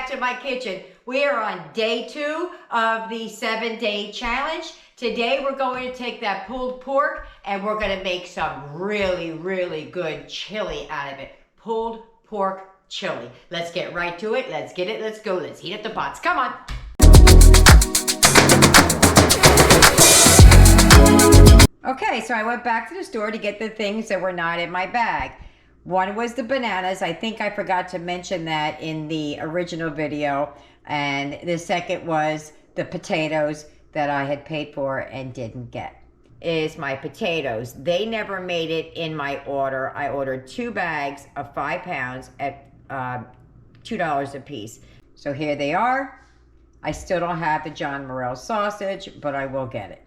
to my kitchen. We are on day 2 of the 7-day challenge. Today we're going to take that pulled pork and we're going to make some really, really good chili out of it. Pulled pork chili. Let's get right to it. Let's get it. Let's go. Let's heat up the pots. Come on. Okay, so I went back to the store to get the things that were not in my bag. One was the bananas. I think I forgot to mention that in the original video. And the second was the potatoes that I had paid for and didn't get. Is my potatoes. They never made it in my order. I ordered 2 bags of 5 pounds at $2 a piece. So here they are. I still don't have the John Morrell sausage, but I will get it.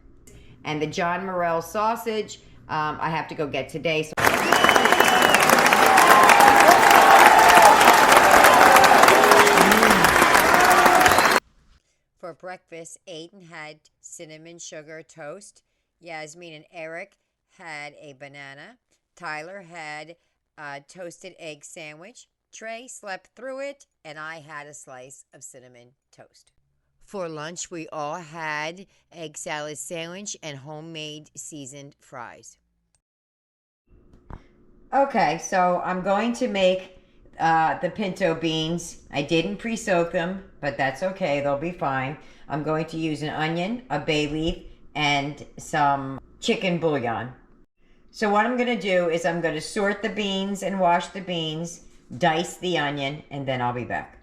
And the John Morrell sausage, I have to go get today. So for breakfast, Aiden had cinnamon sugar toast. Yasmin and Eric had a banana. Tyler had a toasted egg sandwich. Trey slept through it, and I had a slice of cinnamon toast. For lunch, we all had egg salad sandwich and homemade seasoned fries. Okay, so I'm going to make the pinto beans. I didn't pre-soak them, but that's okay. They'll be fine. I'm going to use an onion, a bay leaf, and some chicken bouillon. So what I'm going to do is I'm going to sort the beans and wash the beans, dice the onion, and then I'll be back.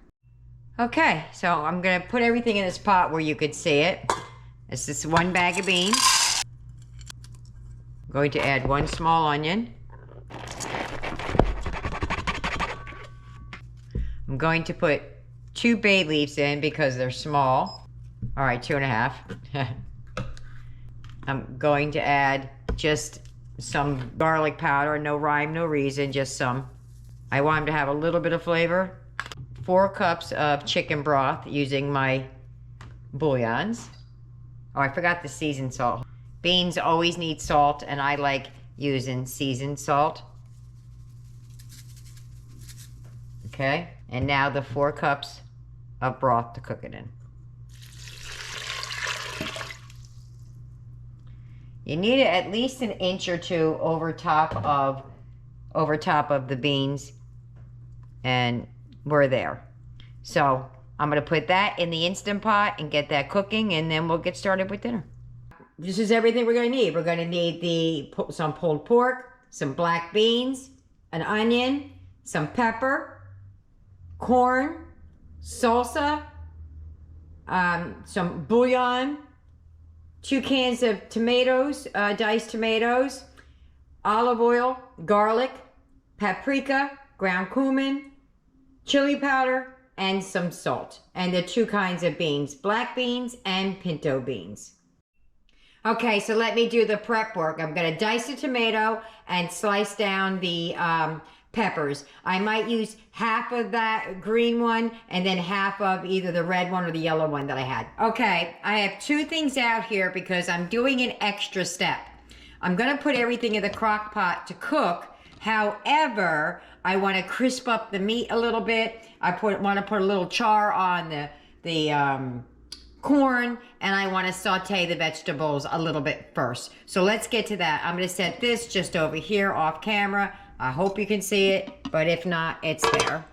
Okay, so I'm going to put everything in this pot where you could see it. It's just 1 bag of beans. I'm going to add 1 small onion. I'm going to put 2 bay leaves in because they're small. All right, 2.5. I'm going to add just some garlic powder. No rhyme, no reason, just some. I want them to have a little bit of flavor. 4 cups of chicken broth using my bouillons. Oh, I forgot the seasoned salt. Beans always need salt, and I like using seasoned salt. Okay, and now the 4 cups of broth to cook it in. You need it at least an inch or 2 over top of the beans, and we're there. So I'm going to put that in the Instant Pot and get that cooking, and then we'll get started with dinner. This is everything we're going to need. We're going to need some pulled pork, some black beans, an onion, some pepper, corn, salsa, some bouillon, 2 cans of tomatoes, diced tomatoes, olive oil, garlic, paprika, ground cumin, chili powder, and some salt. And the 2 kinds of beans, black beans and pinto beans. Okay, so let me do the prep work. I'm going to dice the tomato and slice down the peppers. I might use half of that green one and then half of either the red one or the yellow one that I had. Okay, I have 2 things out here because I'm doing an extra step. I'm going to put everything in the crock pot to cook. However, I want to crisp up the meat a little bit. I want to put a little char on the corn, and I want to saute the vegetables a little bit first. So let's get to that. I'm going to set this just over here off camera. I hope you can see it, but if not, it's there.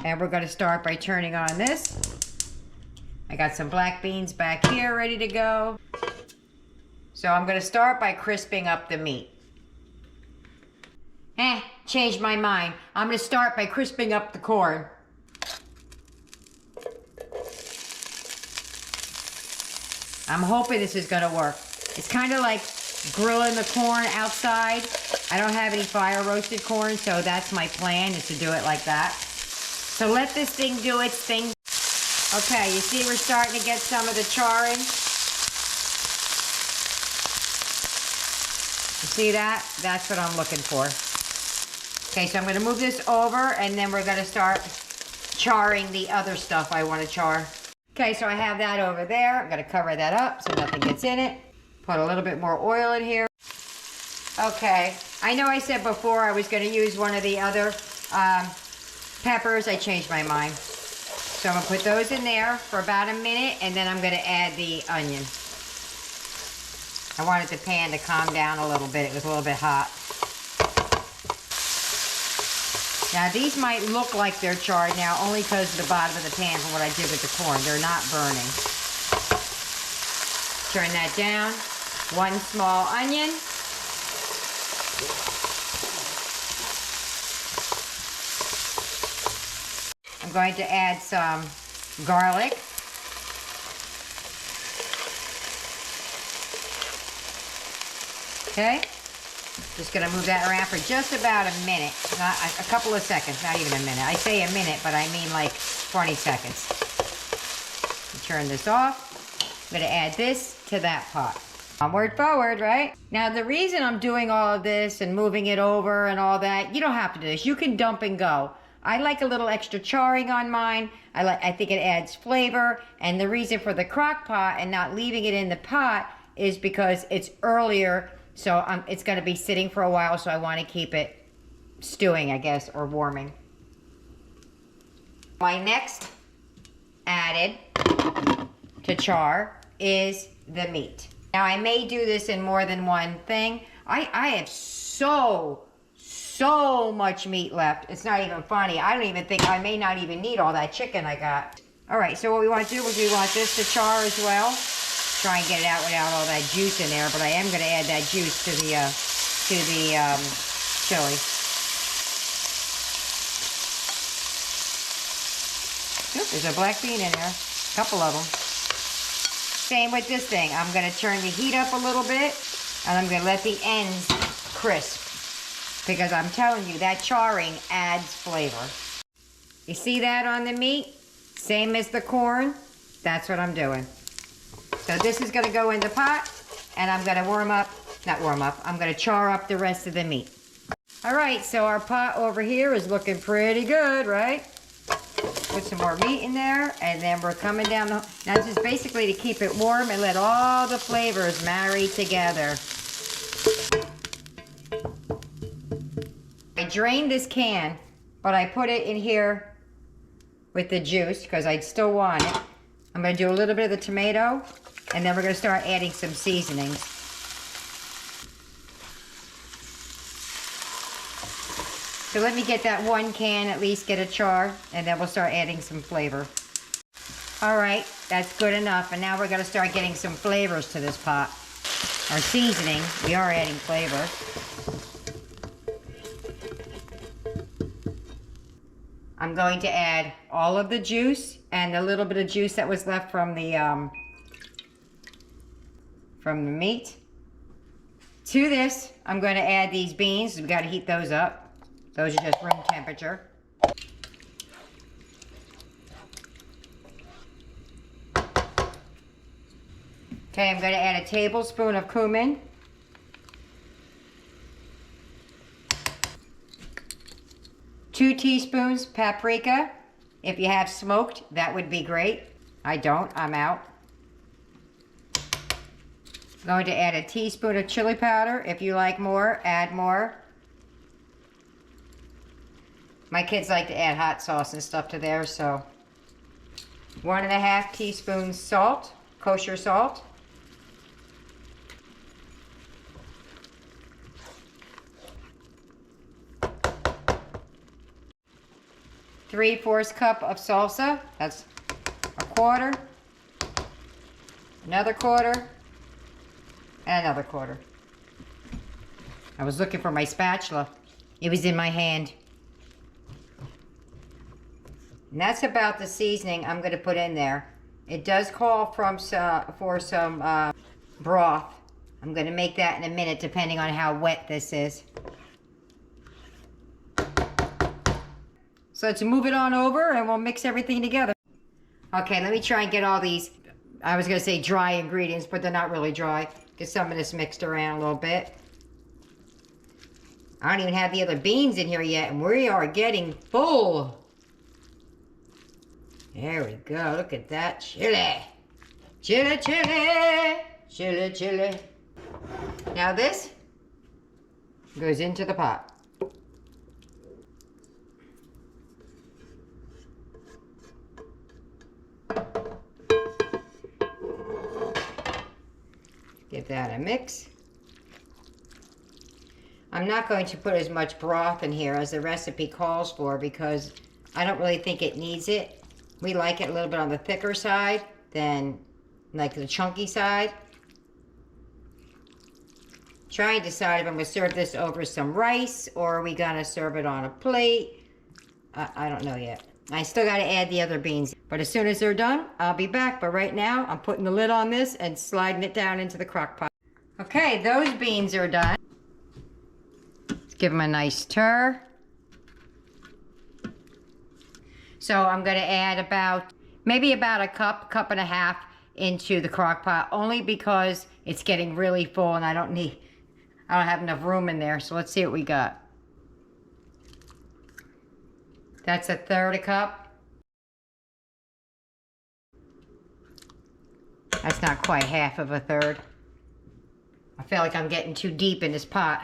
And we're going to start by turning on this. I got some black beans back here ready to go. So I'm going to start by crisping up the meat. Changed my mind. I'm going to start by crisping up the corn. I'm hoping this is going to work. It's kind of like grilling the corn outside. I don't have any fire roasted corn, so that's my plan, is to do it like that. So let this thing do its thing. Okay, you see we're starting to get some of the charring. You see that? That's what I'm looking for. Okay, so I'm going to move this over, and then we're going to start charring the other stuff I want to char. Okay, so I have that over there. I'm going to cover that up so nothing gets in it. Put a little bit more oil in here. Okay, I know I said before I was going to use one of the other peppers. I changed my mind. So I'm gonna put those in there for about a minute, and then I'm gonna add the onion. I wanted the pan to calm down a little bit. It was a little bit hot. Now these might look like they're charred now only because of the bottom of the pan from what I did with the corn. They're not burning. Turn that down. 1 small onion. I'm going to add some garlic. Okay, just gonna move that around for just about a minute, not a couple of seconds, not even a minute. I say a minute, but I mean like 20 seconds. Turn this off. I'm gonna add this to that pot. Onward, forward, right? Now the reason I'm doing all of this and moving it over and all that, you don't have to do this. You can dump and go. I like a little extra charring on mine. I think it adds flavor, and the reason for the crock pot and not leaving it in the pot is because it's earlier. So it's going to be sitting for a while, so I want to keep it stewing, I guess, or warming. My next added to char is the meat. Now, I may do this in more than one thing. I have so much meat left. It's not even funny. I don't even think, I may not even need all that chicken I got. All right, so what we want to do is we want this to char as well. Try and get it out without all that juice in there, but I am going to add that juice to the chili. Oop, there's a black bean in there, a couple of them. Same with this thing. I'm going to turn the heat up a little bit, and I'm going to let the ends crisp, because I'm telling you, that charring adds flavor. You see that on the meat? Same as the corn. That's what I'm doing. So this is going to go in the pot, and I'm going to I'm going to char up the rest of the meat. All right, so our pot over here is looking pretty good, right? Put some more meat in there, and then we're coming down now this is basically to keep it warm and let all the flavors marry together. I drained this can, but I put it in here with the juice because I still want it. I'm going to do a little bit of the tomato, and then we're going to start adding some seasonings. So let me get that one can at least get a char, and then we'll start adding some flavor. All right, that's good enough. And now we're going to start getting some flavors to this pot. Our seasoning, we are adding flavor. I'm going to add all of the juice and a little bit of juice that was left from the meat. To this, I'm going to add these beans. We've got to heat those up. Those are just room temperature. Okay, I'm going to add a tablespoon of cumin. Two teaspoons paprika. If you have smoked, that would be great. I don't, I'm out. I'm going to add a teaspoon of chili powder. If you like more, add more. My kids like to add hot sauce and stuff to theirs, so 1.5 teaspoons salt, kosher salt. Three-fourths cup of salsa. That's a quarter. Another quarter. And another quarter. I was looking for my spatula. It was in my hand. And that's about the seasoning I'm going to put in there. It does call for some broth. I'm going to make that in a minute depending on how wet this is. So let's move it on over and we'll mix everything together. Okay, let me try and get all these, I was going to say dry ingredients, but they're not really dry. Get some of this mixed around a little bit. I don't even have the other beans in here yet, and we are getting full. There we go. Look at that chili. Chili, chili. Chili, chili. Now this goes into the pot. Give that a mix. I'm not going to put as much broth in here as the recipe calls for because I don't really think it needs it. We like it a little bit on the thicker side than like the chunky side. Try and decide if I'm going to serve this over some rice or are we going to serve it on a plate. I don't know yet. I still got to add the other beans. But as soon as they're done, I'll be back. But right now, I'm putting the lid on this and sliding it down into the crock pot. Okay, those beans are done. Let's give them a nice stir. So I'm going to add maybe about a cup and a half into the crock pot. Only because it's getting really full and I don't have enough room in there. So let's see what we got. That's a third a cup. That's not quite half of a third. I feel like I'm getting too deep in this pot.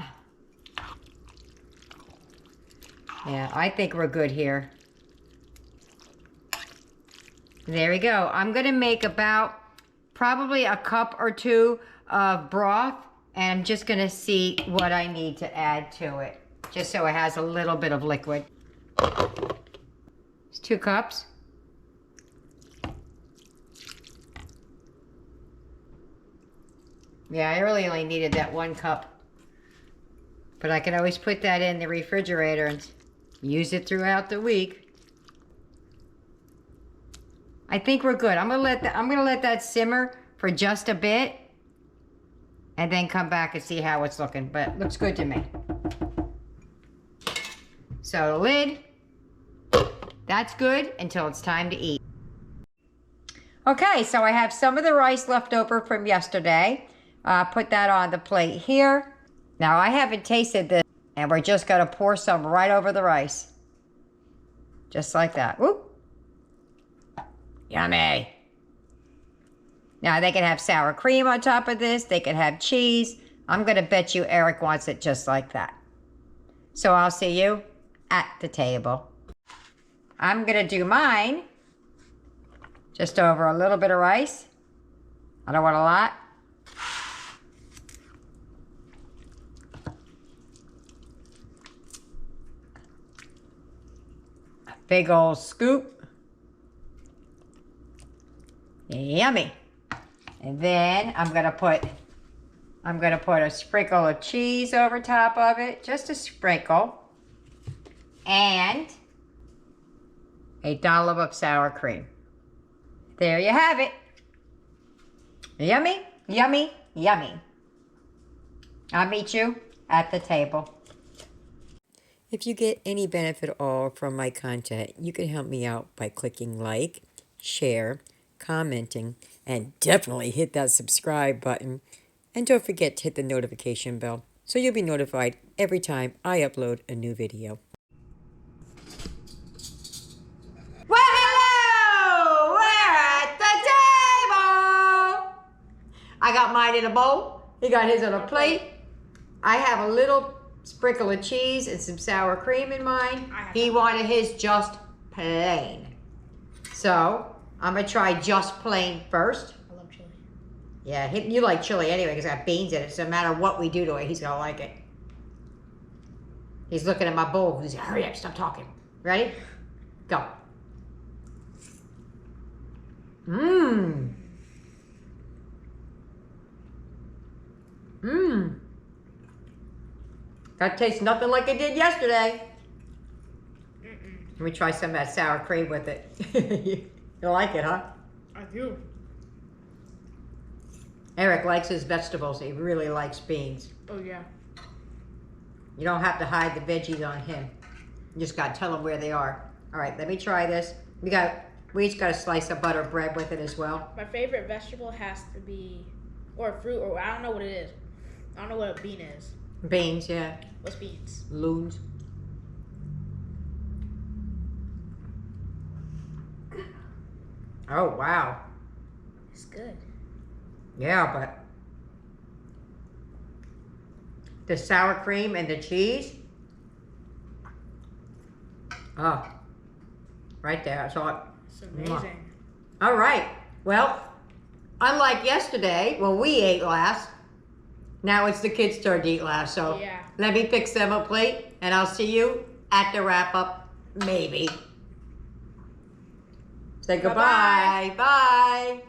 Yeah, I think we're good here. There we go. I'm gonna make about probably a cup or two of broth and I'm just gonna see what I need to add to it. Just so it has a little bit of liquid. It's 2 cups. Yeah, I really only needed that 1 cup. But I can always put that in the refrigerator and use it throughout the week. I think we're good. I'm gonna let that simmer for just a bit and then come back and see how it's looking. But it looks good to me. So the lid, that's good until it's time to eat. Okay, so I have some of the rice left over from yesterday. Put that on the plate here. Now I haven't tasted this and we're just gonna pour some right over the rice. Just like that. Whoop. Yummy. Now they can have sour cream on top of this. They can have cheese. I'm gonna bet you Eric wants it just like that. So I'll see you at the table. I'm gonna do mine just over a little bit of rice. I don't want a lot. A big old scoop. Yummy. And then I'm gonna put a sprinkle of cheese over top of it, just a sprinkle. And a dollop of sour cream. There you have it. Yummy, yummy, yummy. I'll meet you at the table. If you get any benefit at all from my content, you can help me out by clicking like, share, commenting, and definitely hit that subscribe button. And don't forget to hit the notification bell so you'll be notified every time I upload a new video. Well, hello! We're at the table! I got mine in a bowl. He got his on a plate. I have a little sprinkle of cheese and some sour cream in mine. He wanted his just plain. So, I'm going to try just plain first. I love chili. Yeah, you like chili anyway because I have beans in it. So no matter what we do to it, he's going to like it. He's looking at my bowl. He's like, hurry up, stop talking. Ready? Go. Mmm. Mmm. That tastes nothing like it did yesterday. Let me try some of that sour cream with it. You like it, huh? I do. Eric likes his vegetables. He really likes beans. Oh, yeah. You don't have to hide the veggies on him. You just got to tell him where they are. All right, let me try this. We each got a slice of butter bread with it as well. My favorite vegetable has to be, or fruit, or I don't know what it is. I don't know what a bean is. Beans, yeah. What's beans? Loons. Oh, wow. It's good. Yeah, but the sour cream and the cheese. Oh, right there. That's all. It's amazing. All right. Well, unlike yesterday, when we ate last, Now it's the kids' turn to eat last, so Yeah. let me fix them a plate, and I'll see you at the wrap-up, maybe. Say goodbye. Bye-bye. Bye.